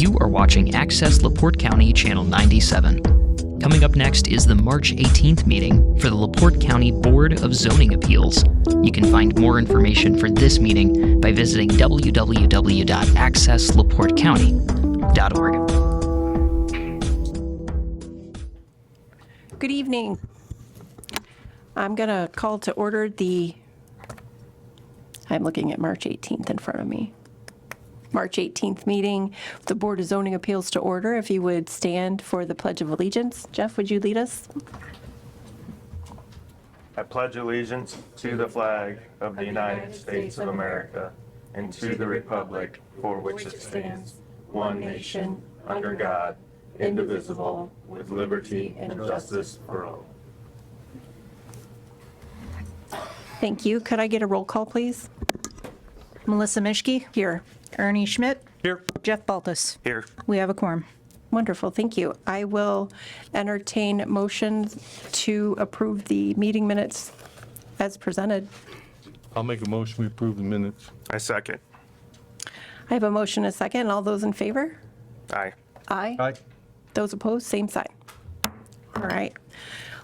You are watching Access LaPorte County Channel 97. Coming up next is the March 18th meeting for the LaPorte County Board of Zoning Appeals. You can find more information for this meeting by visiting www.accesslaportecounty.org. Good evening. I'm going to call to order I'm looking at March 18th in front of me. March 18th meeting, the Board of Zoning Appeals to order. If you would stand for the Pledge of Allegiance. Jeff, would you lead us? I pledge allegiance to the flag of the United States of America and to the republic for which it stands, one nation, under God, indivisible, with liberty and justice for all. Thank you. Could I get a roll call, please? Melissa Mischke. Here. Ernie Schmidt. Here. Jeff Baltus. Here. We have a quorum. Wonderful, thank you. I will entertain motions to approve the meeting minutes as presented. I'll make a motion, we approve the minutes. I second. I have a motion and a second. All those in favor? Aye. Aye. Aye. Those opposed, same sign. All right,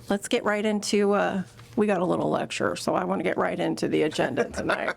let's get right into, we got a little lecture, so I want to get right into the agenda tonight.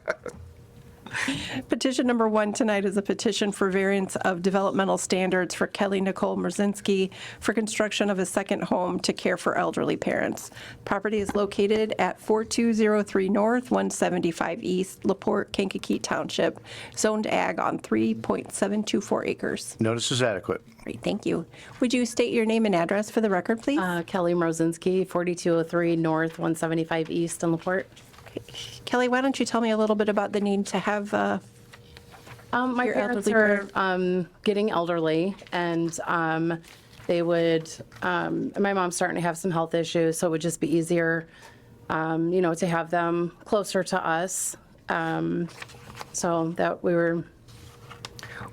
Petition number 1 tonight is a petition for variance of developmental standards for Kelly Nicole Merzinski for construction of a second home to care for elderly parents. Property is located at 4203 North, 175 East, LaPorte, Kankakee Township, zoned ag on 3.724 acres. Notice is adequate. Great, thank you. Would you state your name and address for the record, please? Kelly Mrozinski, 4203 North, 175 East in LaPorte. Kelly, why don't you tell me a little bit about the need to have My your parents elderly are getting elderly, and they would, my mom's starting to have some health issues, so it would just be easier, to have them closer to us. So that we were.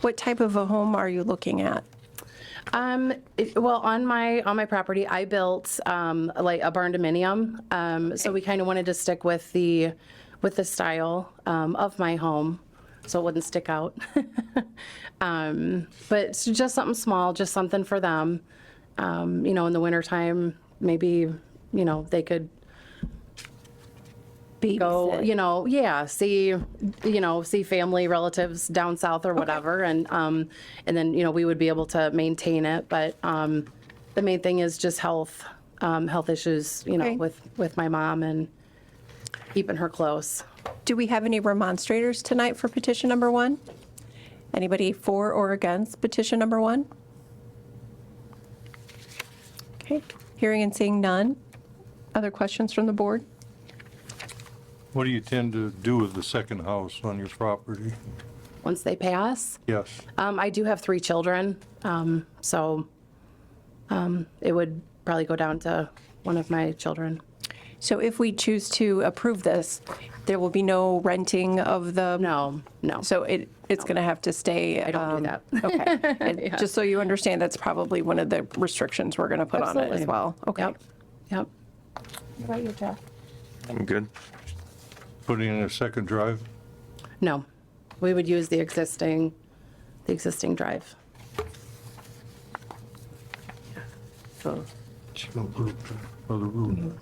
What type of a home are you looking at? Well, on my property, I built like a barn dominium. So we kind of wanted to stick with the style of my home, so it wouldn't stick out. But it's just something small, just something for them. In the wintertime, maybe they could go, see family, relatives down south or whatever, and then we would be able to maintain it. But the main thing is just health issues, Okay. with my mom and keeping her close. Do we have any remonstrators tonight for petition number 1? Anybody for or against petition number 1? Okay, hearing and seeing none. Other questions from the board? What do you tend to do with the second house on your property? Once they pass, Yes. I do have 3 children, so it would probably go down to one of my children. So if we choose to approve this, there will be no renting of the... No. So it's going to have to stay... I don't do that. Okay. And Yeah. just so you understand, that's probably one of the restrictions we're going to put on it as Absolutely. well. Okay. Yep. What about you, Jeff? I'm good. Putting in a second drive? No, we would use the existing drive. So Or the room?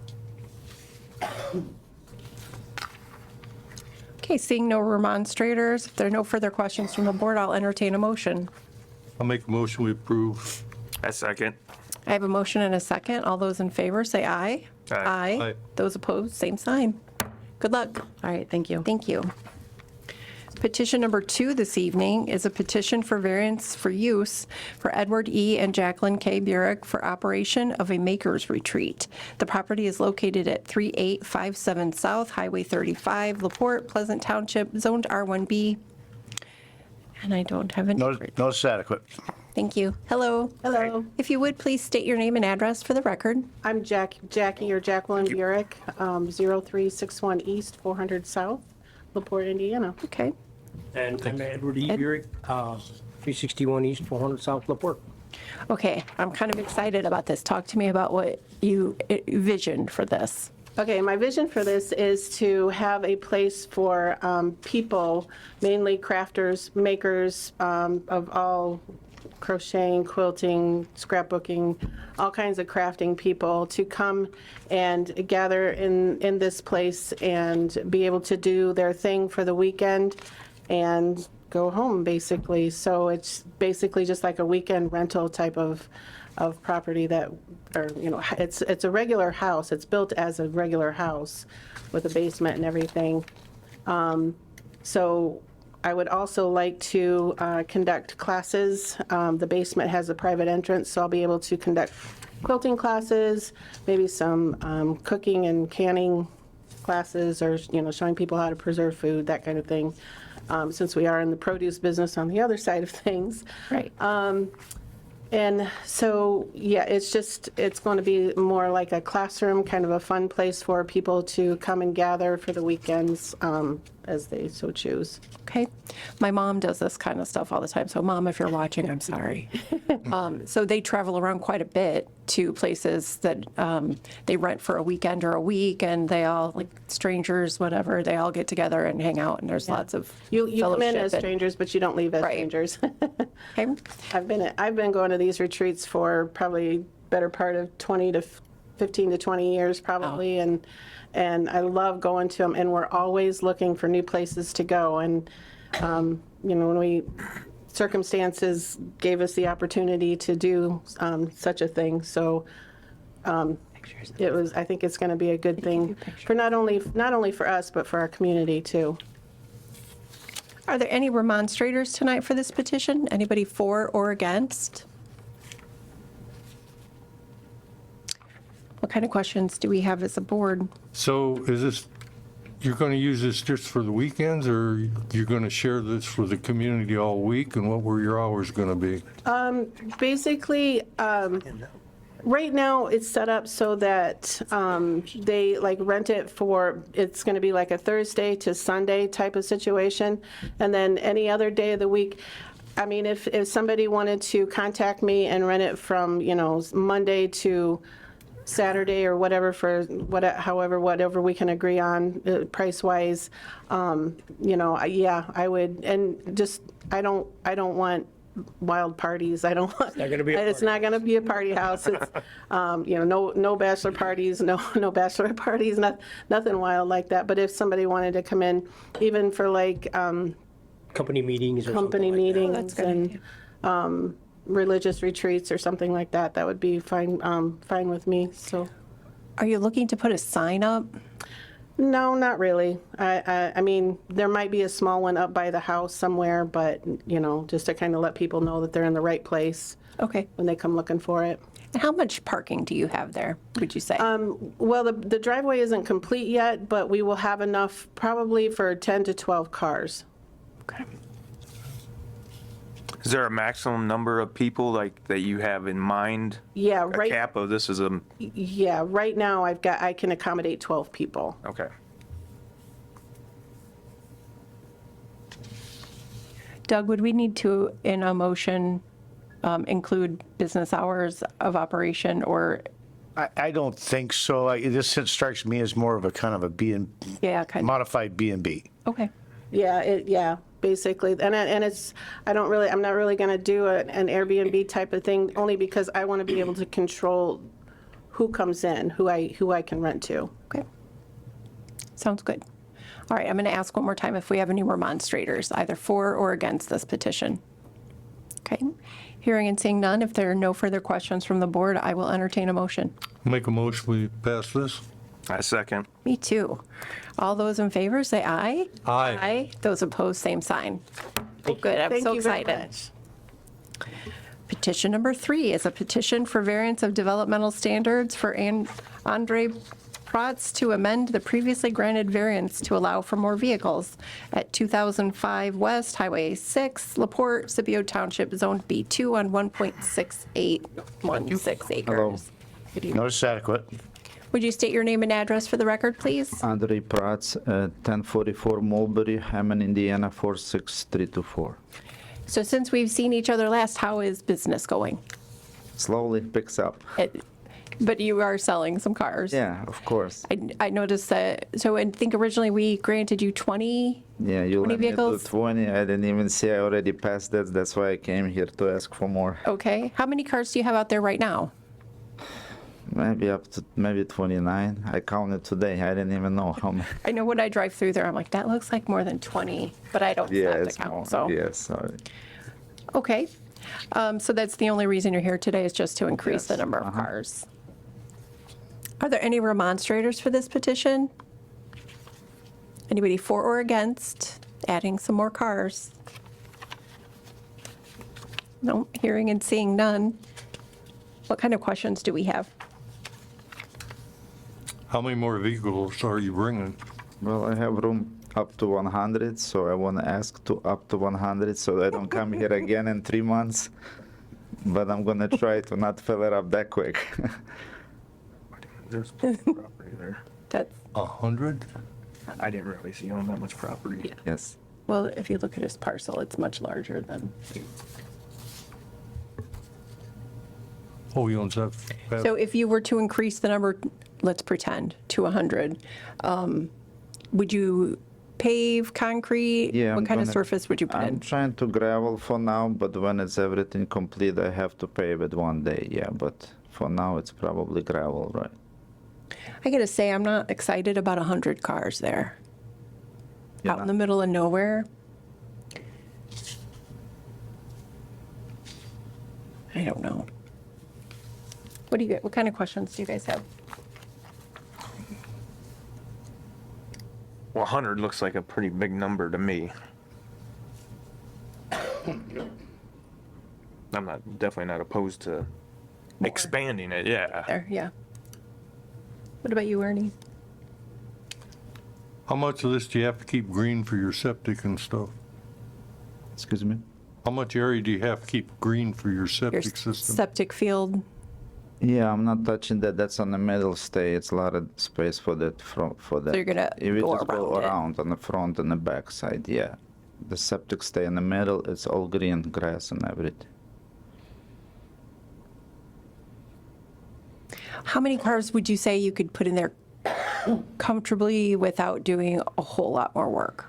Okay, seeing no remonstrators, if there are no further questions from the board, I'll entertain a motion. I'll make a motion, we approve. I second. I have a motion and a second. All those in favor, say aye. Aye. Aye. Those opposed, same sign. Good luck. All right, thank you. Thank you. Petition number 2 this evening is a petition for variance for use for Edward E. and Jacqueline K. Burek for operation of a maker's retreat. The property is located at 3857 South Highway 35, LaPorte, Pleasant Township, zoned R1B. And I don't have any. Notice is adequate. Thank you. Hello. Hello, If you would, please state your name and address for the record. I'm Jackie or Jacqueline Burek, 0361 East, 400 South, LaPorte, Indiana. Okay. And I'm Edward E. Burek, 361 East, 400 South, LaPorte. Okay, I'm kind of excited about this. Talk to me about what you envisioned for this. Okay, my vision for this is to have a place for people, mainly crafters, makers of all crocheting, quilting, scrapbooking, all kinds of crafting people to come and gather in this place and be able to do their thing for the weekend and go home, basically. So it's basically just like a weekend rental type of property that, or, you know, it's a regular house. It's built as a regular house with a basement and everything. So I would also like to conduct classes. The basement has a private entrance, so I'll be able to conduct quilting classes, maybe some cooking and canning classes, or, you know, showing people how to preserve food, that kind of thing, since we are in the produce business on the other side of things. Right. And so, yeah, it's going to be more like a classroom, kind of a fun place for people to come and gather for the weekends as they so choose. Okay. My mom does this kind of stuff all the time. So, Mom, if you're watching, I'm sorry. So they travel around quite a bit to places that they rent for a weekend or a week, and they all, like strangers, whatever, they all get together and hang out, and there's lots of You come in fellowship as and- strangers, but you don't leave as Right. strangers. Okay. I've been going to these retreats for probably better part of 15 to 20 years probably, and I love going to them, and we're always looking for new places to go. And you know, when circumstances gave us the opportunity to do such a thing, so I think it's going to be a good thing for not only for us, but for our community too. Are there any remonstrators tonight for this petition? Anybody for or against? What kind of questions do we have as a board? So is this, you're going to use this just for the weekends, or you're going to share this for the community all week, and what were your hours going to be? Basically, right now it's set up so that they like rent it for, it's going to be like a Thursday to Sunday type of situation, and then any other day of the week. I mean, if somebody wanted to contact me and rent it from, you know, Monday to Saturday or whatever, for whatever we can agree on price-wise, you know, yeah, I would. And just, I don't want wild parties. I don't want, not gonna be a it's party not going to be a party house. It's, you know, no bachelor parties, no bachelorette parties, nothing wild like that. But if somebody wanted to come in, even for like Company meetings or company something like that. meetings and religious retreats or something like that, that would be fine, fine with me, so. Are you looking to put a sign up? No, not really. I mean, there might be a small one up by the house somewhere, but, you know, just to kind of let people know that they're in the right place Okay. when they come looking for it. And how much parking do you have there, would you say? Well, the driveway isn't complete yet, but we will have enough probably for 10 to 12 cars. Okay. Is there a maximum number of people like that you have in mind? Yeah, A right. cap of this is a, Yeah, right now I can accommodate 12 people. okay. Doug, would we need to, in a motion, include business hours of operation, or, I don't think so. This strikes me as more of a kind of a yeah, kind of, modified B&B. okay. Yeah, basically. And I'm not really going to do an Airbnb type of thing, only because I want to be able to control who comes in, who I can rent to. Okay. Sounds good. All right, I'm going to ask one more time if we have any remonstrators, either for or against this petition. Okay. Hearing and seeing none, if there are no further questions from the board, I will entertain a motion. Make a motion, we pass this? I second. Me too. All those in favor, say aye. Aye. Aye. Those opposed, same sign. Oh, good, I'm Thank so you very excited. much. Petition number 3 is a petition for variance of developmental standards for Andre Protz to amend the previously granted variance to allow for more vehicles at 2005 West Highway 6, LaPorte, Scipio Township, Zone B2 on 1.6816 acres. Notice adequate. Would you state your name and address for the record, please? Andre Prats, 1044 Mulberry, Hammond, Indiana, 46324. So since we've seen each other last, how is business going? Slowly picks up. But you are selling some cars. Yeah, of course. I noticed that, so I think originally we granted you 20? Yeah, you 20 let me do vehicles? 20. I didn't even see I already passed that. That's why I came here to ask for more. Okay. How many cars do you have out there right now? Maybe up to maybe 29. I counted today. I didn't even know how many. I know when I drive through there, I'm like, that looks like more than 20, but I don't Yeah, stop to it's count, more. so. Yeah, sorry. Okay. So that's the only reason you're here today is just to increase the Yes, number of cars. Are there any remonstrators for this petition? Anybody for or against adding some more cars? No, hearing and seeing none. What kind of questions do we have? How many more vehicles are you bringing? Well, I have room up to 100, so I want to ask to up to 100 so I don't come here again in 3 months. But I'm going to try to not fill it up that quick. There's plenty of property there. That's, 100? I didn't realize he owned that much property. Yes. well, if you look at his parcel, it's much larger than. Oh, he owns that. So if you were to increase the number, let's pretend, to 100, would you pave, concrete? Yeah. What I'm kind of gonna- surface would you put I'm in? trying to gravel for now, but when it's everything complete, I have to pave it one day. Yeah, but for now, it's probably gravel, right? I gotta say, I'm not excited about 100 cars there. Out in the middle of nowhere. I don't know. What do you, what kind of questions do you guys have? Well, 100 looks like a pretty big number to me. I'm definitely not opposed to expanding it, yeah. There, yeah. What about you, Ernie? How much of this do you have to keep green for your septic and stuff? Excuse me? How much area do you have to keep green for your Your septic system? septic field? Yeah, I'm not touching that. That's on the middle stay. It's a lot of space for that. For that. So you're gonna If we go just go around it. around on the front and the back side, yeah. The septic stay in the middle. It's all green grass and everything. How many cars would you say you could put in there comfortably without doing a whole lot more work?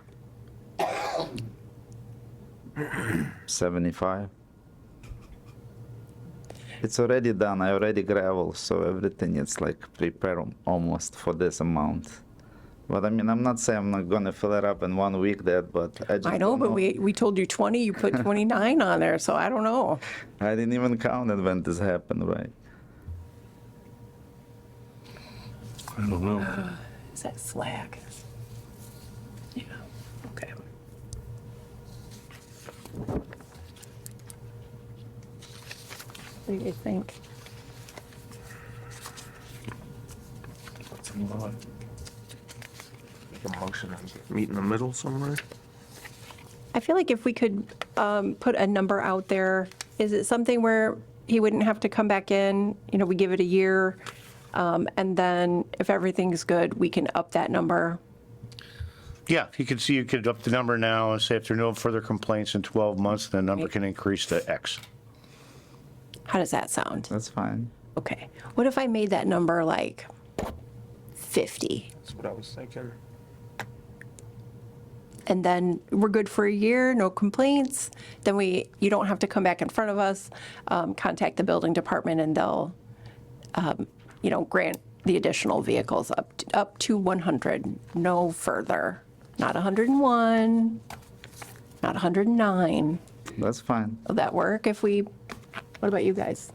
75. It's already done. I already gravel, so everything is like prepared almost for this amount. But I mean, I'm not saying I'm not gonna fill it up in 1 week, but I just I know, don't but we told you 20, you put 29 on there, so I don't know. I didn't even count it when this happened, right? I don't know. Is that slag? Yeah, okay. What do you guys think? What's a lot? Make a motion and meet in the middle somewhere. I feel like if we could put a number out there, is it something where he wouldn't have to come back in? You know, we give it a year, and then if everything's good, we can up that number. Yeah, you can see, you could up the number now and say if there are no further complaints in 12 months, the number Right. can increase to X. How does that sound? That's fine. Okay. What if I made that number like 50? That's what I was thinking. And then we're good for a year, no complaints. Then you don't have to come back in front of us, contact the building department, and they'll, grant the additional vehicles up to 100, no further. Not 101, not 109. That's fine. Will that work if we, what about you guys?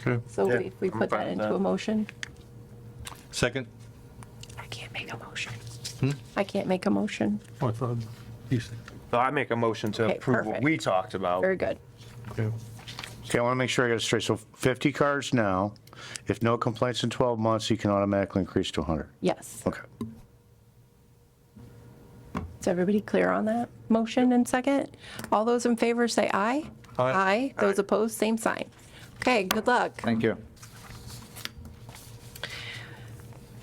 Okay. So Yeah, if we I'm put fine that with into that. a motion? Second? I can't make a motion. I can't make a motion. Oh, I thought you said, So I make a motion to Okay, approve what perfect. we talked about. Very good. okay. Okay, I want to make sure I got it straight. So 50 cars now. If no complaints in 12 months, you can automatically increase to 100. Yes. Okay. Is everybody clear on that motion and second? All those in favor say aye. Aye. Those opposed, same sign. Okay, good luck. Thank you.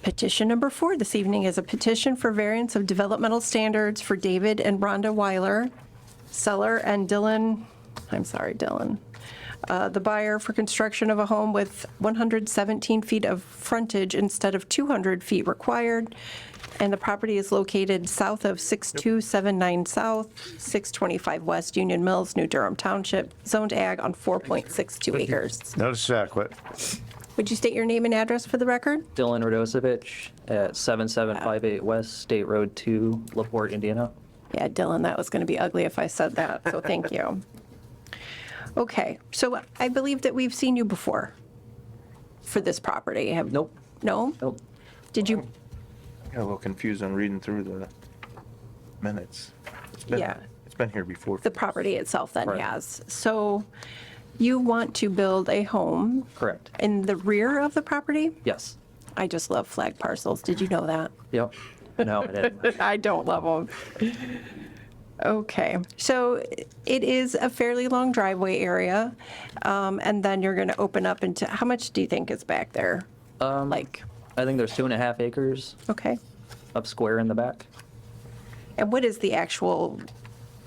Petition number 4 this evening is a petition for variance of developmental standards for David and Rhonda Weiler, Seller and Dylan, the buyer for construction of a home with 117 feet of frontage instead of 200 feet required. And the property is located south of 6279 South, 625 West Union Mills, New Durham Township, zoned ag on 4.62 acres. Notice adequate. Would you state your name and address for the record? Dylan Radosevich at 7758 West State Road 2, LaPorte, Indiana. Yeah, Dylan, that was going to be ugly if I said that, so thank you. Okay, so I believe that we've seen you before for this property. Nope. No? Nope. Did you? I got a little confused on reading through the minutes. Yeah. It's been here before. The property itself then Right. has. So you want to build a home Correct. in the rear of the property? Yes. I just love flag parcels. Did you know that? Yep. No, I didn't. I don't love them. Okay, so it is a fairly long driveway area, and then you're going to open up into, how much do you think is back there? Like, I think there's 2.5 acres okay. up square in the back. And what is the actual,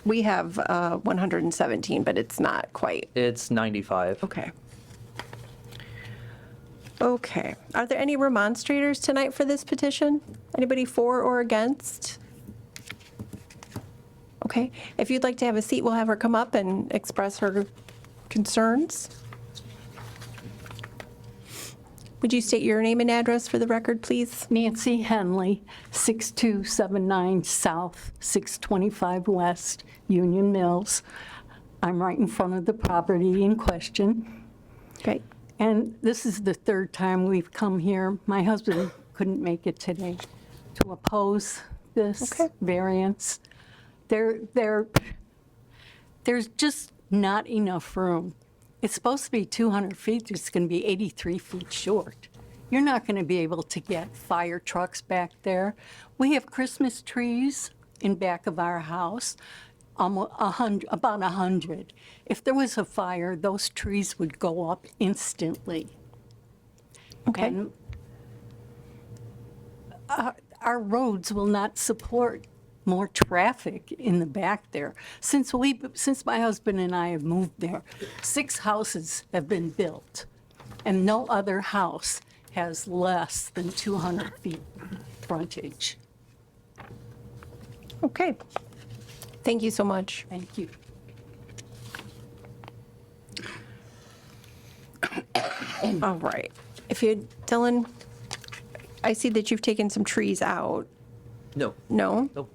we have 117, but it's not quite. It's 95. Okay. Okay. Are there any remonstrators tonight for this petition? Anybody for or against? Okay. If you'd like to have a seat, we'll have her come up and express her concerns. Would you state your name and address for the record, please? Nancy Henley, 6279 South, 625 West, Union Mills. I'm right in front of the property in question. Okay. And this is the third time we've come here. My husband couldn't make it today to oppose this variance. There's just not enough room. It's supposed to be 200 feet, it's going to be 83 feet short. You're not going to be able to get fire trucks back there. We have Christmas trees in back of our house, almost about 100. If there was a fire, those trees would go up instantly. Okay. And our roads will not support more traffic in the back there. Since my husband and I have moved there, 6 houses have been built, and no other house has less than 200 feet frontage. Okay. Thank you so much. Thank you. All right. Dylan, I see that you've taken some trees out. No. No? Nope.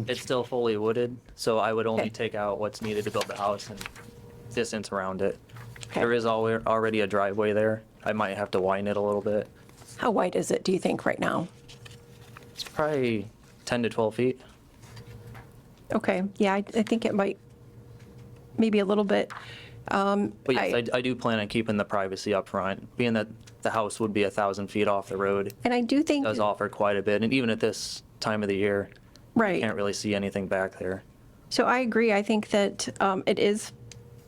It's still fully wooded, so I would only Okay. take out what's needed to build the house and distance around it. Okay. There is already a driveway there. I might have to widen it a little bit. How wide is it, do you think, right now? It's probably 10 to 12 feet. Okay, yeah, I think it might, maybe a little bit. But yes, I do plan on keeping the privacy up front, being that the house would be 1,000 feet off the road. And I do think, Does offer quite a bit, and even at this time of the year, right. can't really see anything back there. So I agree. I think that it is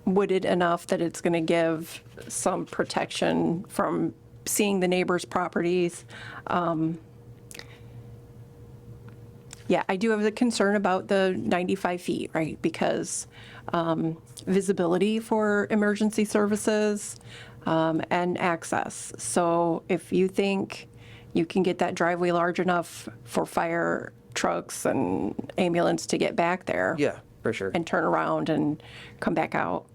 wooded enough that it's going to give some protection from seeing the neighbors' properties. Yeah, I do have the concern about the 95 feet, right? Because visibility for emergency services and access. So if you think you can get that driveway large enough for fire trucks and ambulance to get back there. Yeah, for sure. And turn around and come back out.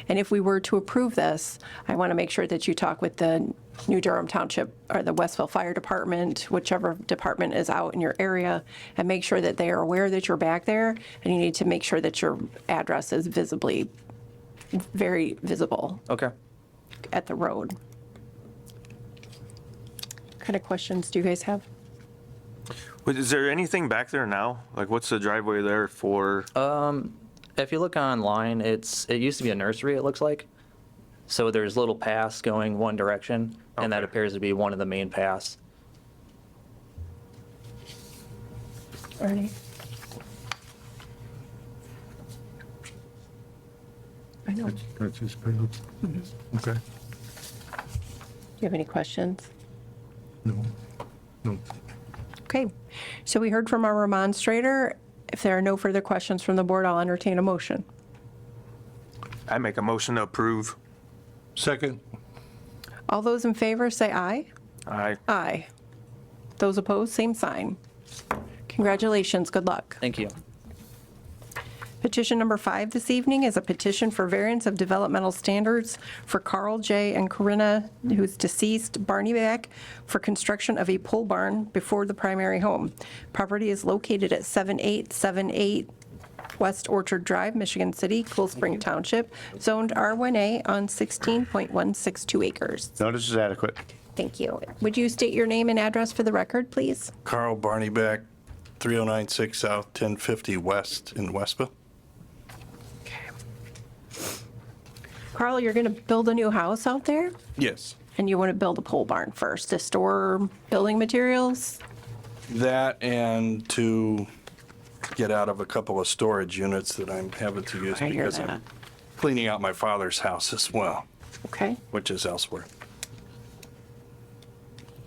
And if we were to approve this, I want to make sure that you talk with the New Durham Township or the Westville Fire Department, whichever department is out in your area, and make sure that they are aware that you're back there, and you need to make sure that your address is very visible Okay. at the road. What kind of questions do you guys have? Is there anything back there now? Like, what's the driveway there for? If you look online, it used to be a nursery, it looks like. So there's little paths going one direction, and that Okay. appears to be one of the main paths. Ernie? I know. Do That's his opinion. Okay. you have any questions? No. No. Okay, so we heard from our remonstrator. If there are no further questions from the board, I'll entertain a motion. I make a motion to approve. Second? All those in favor say aye. Aye. Aye. Those opposed, same sign. Congratulations, good luck. Thank you. Petition number 5 this evening is a petition for variance of developmental standards for Carl J. and Corinna, who's deceased, Barneyback, for construction of a pole barn before the primary home. Property is located at 7878 West Orchard Drive, Michigan City, Cool Spring Township, zoned R1A on 16.162 acres. Notice is adequate. Thank you. Would you state your name and address for the record, please? Carl Barneyback, 3096 South, 1050 West in Westpa. Carl, you're going to build a new house out there? Yes. And you want to build a pole barn first to store building materials? That and to get out of a couple of storage units that I'm having to use I hear because that. I'm cleaning out my father's house as well, Okay. which is elsewhere.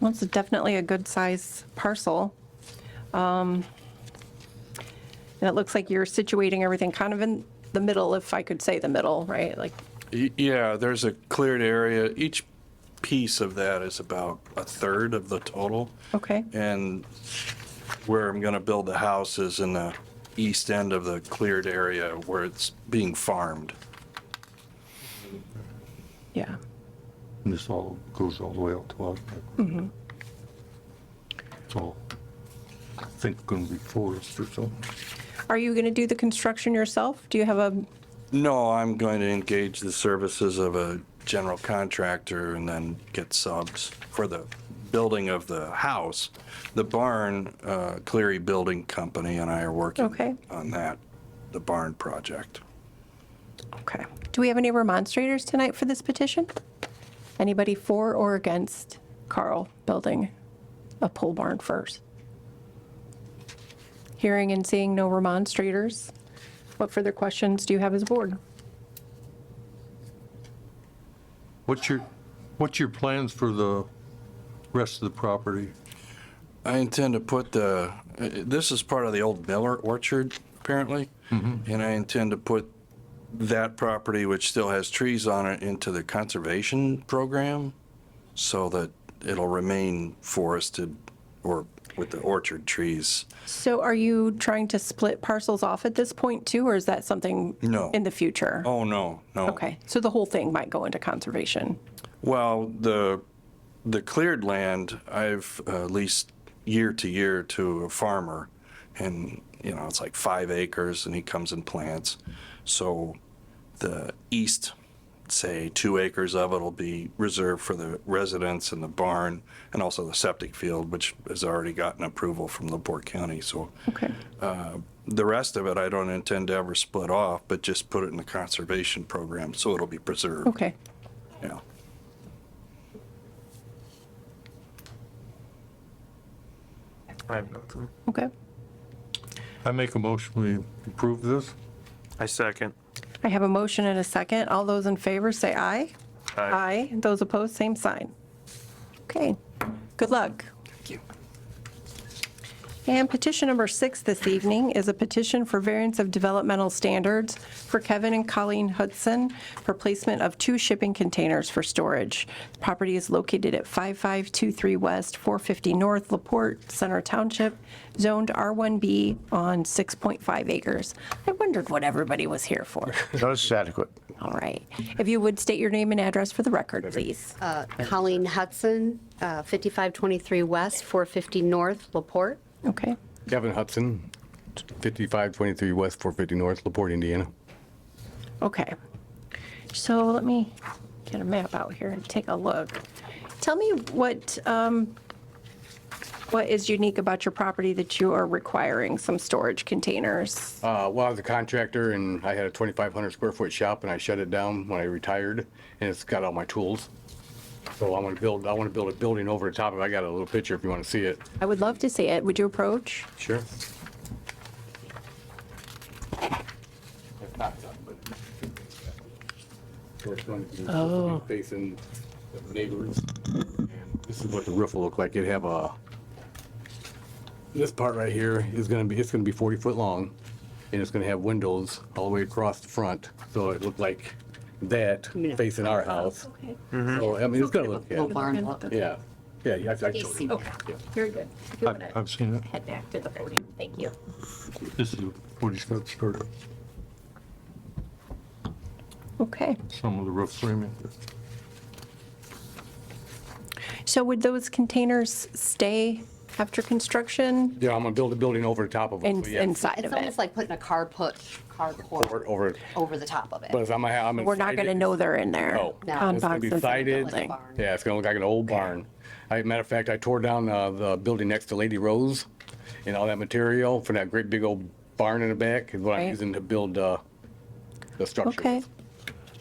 Well, it's definitely a good size parcel. And it looks like you're situating everything kind of in the middle, if I could say the middle, right? Like, Yeah, there's a cleared area. Each piece of that is about a third of the total. okay, And where I'm going to build the house is in the east end of the cleared area where it's being farmed. yeah. And this all goes all the way out to us. It's all, I think, going to be forest or something. Are you going to do the construction yourself? Do you have a, No, I'm going to engage the services of a general contractor and then get subs for the building of the house. The barn, Cleary Building Company and I are working Okay. on that, the barn project. okay. Do we have any remonstrators tonight for this petition? Anybody for or against Carl building a pole barn first? Hearing and seeing no remonstrators, what further questions do you have as a board? What's your plans for the rest of the property? I intend to put this is part of the old Miller Orchard, apparently, and I intend to put that property, which still has trees on it, into the conservation program so that it'll remain forested or with the orchard trees. So are you trying to split parcels off at this point too, or is that something No. in the future? Oh, no. Okay, so the whole thing might go into conservation. Well, the cleared land, I've leased year to year to a farmer, and, it's like 5 acres, and he comes and plants. So the east, say 2 acres of it will be reserved for the residents and the barn, and also the septic field, which has already gotten approval from LaPorte County. So Okay, the rest of it, I don't intend to ever split off, but just put it in the conservation program, so it'll be preserved. okay. Yeah. I have nothing. Okay. I make a motion, we approve this? I second. I have a motion and a second. All those in favor say aye. Aye. Those opposed, same sign. Okay, good luck. Thank you. And petition number 6 this evening is a petition for variance of developmental standards for Kevin and Colleen Hudson for placement of 2 shipping containers for storage. The property is located at 5523 West, 450 North, LaPorte, Center Township, zoned R1B on 6.5 acres. I wondered what everybody was here for. Notice is adequate. All right. If you would state your name and address for the record, please. Colleen Hudson, 5523 West, 450 North, LaPorte. Okay. Kevin Hudson, 5523 West, 450 North, LaPorte, Indiana. Okay. So let me get a map out here and take a look. Tell me what is unique about your property that you are requiring some storage containers? Well, I was a contractor and I had a 2,500 square foot shop and I shut it down when I retired, and it's got all my tools. So I want to build a building over the top of it. I got a little picture if you want to see it. I would love to see it. Would you approach? Sure. Oh. Facing the neighbors. And this is what the roof will look like. It'd have this part right here is going to be 40 foot long, and it's going to have windows all the way across the front. So it looked like that facing our house. So, I mean, it's gonna look, Little yeah, barn look. yeah. Yeah, I showed you. Okay, very good. If you wanna I've seen it. head back to the podium, thank you. This is what he's got started, Okay. some of the roof framing. So would those containers stay after construction Yeah, I'm gonna build a building over the top of it, so yeah. inside It's of it? almost like putting a carport Over, over the top of it. but I'm We're not going to know they're in there. No. No. On It's gonna be boxes in the sided. building. Yeah, it's gonna look like an old barn. Matter of fact, I tore down the building next to Lady Rose, and all that material for that great big old barn in the back is what I'm Right. using to build the structure. Okay.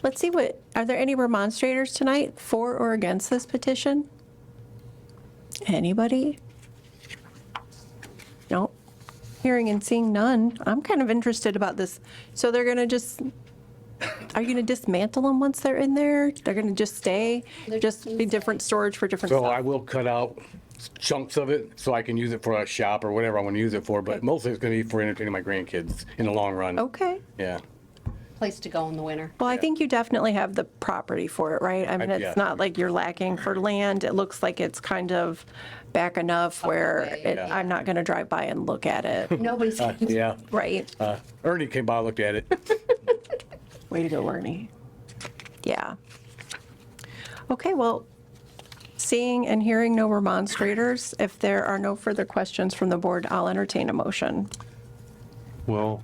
Let's see are there any remonstrators tonight for or against this petition? Anybody? No. Hearing and seeing none. I'm kind of interested about this. So they're going to just, are you going to dismantle them once they're in there? They're going to just stay? Just be different storage for different So I stuff? will cut out chunks of it so I can use it for a shop or whatever I want to use it for, but mostly it's gonna be for entertaining my grandkids in the long run. Okay. Yeah. Place to go in the winter. Well, I think you definitely have the property for it, right? I mean, Yeah. it's not like you're lacking for land. It looks like it's kind of back enough where Yeah. I'm not going to drive by and look at it, Nobody's. Yeah. right? Ernie came by, looked at it. Way to go, Ernie. Yeah. Okay, well, seeing and hearing no remonstrators, if there are no further questions from the board, I'll entertain a motion. Well,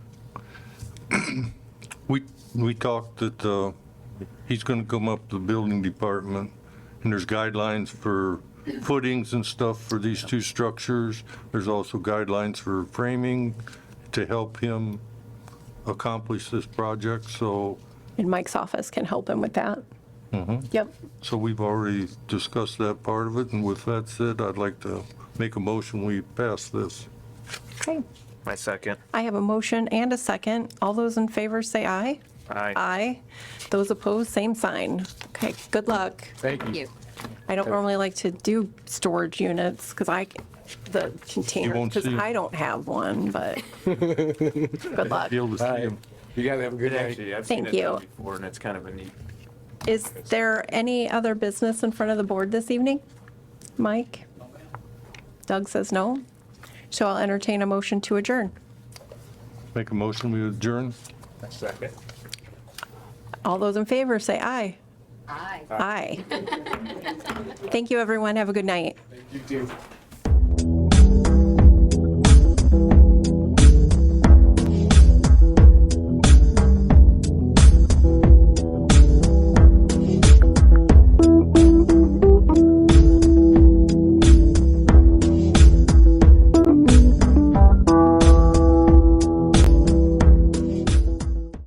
we talked that he's going to come up to the building department, and there's guidelines for footings and stuff for these two structures. There's also guidelines for framing to help him accomplish this project, so. And Mike's office can help him with that. Yep. So we've already discussed that part of it, and with that said, I'd like to make a motion, we pass this. Okay. My second. I have a motion and a second. All those in favor say aye. Aye. Aye. Those opposed, same sign. Okay, good luck. Thank you. I don't normally like to do storage units because the containers, won't because see 'em. I don't have one, but good luck. Be able to see Bye. him. You guys have a good night. Actually, I've Thank seen it done you. before, and it's kind of a neat. Is there any other business in front of the board this evening? Mike? Doug says no. So I'll entertain a motion to adjourn. Make a motion, we adjourn? My second. All those in favor say aye. Aye. Aye. Thank you, everyone. Have a good night. You too.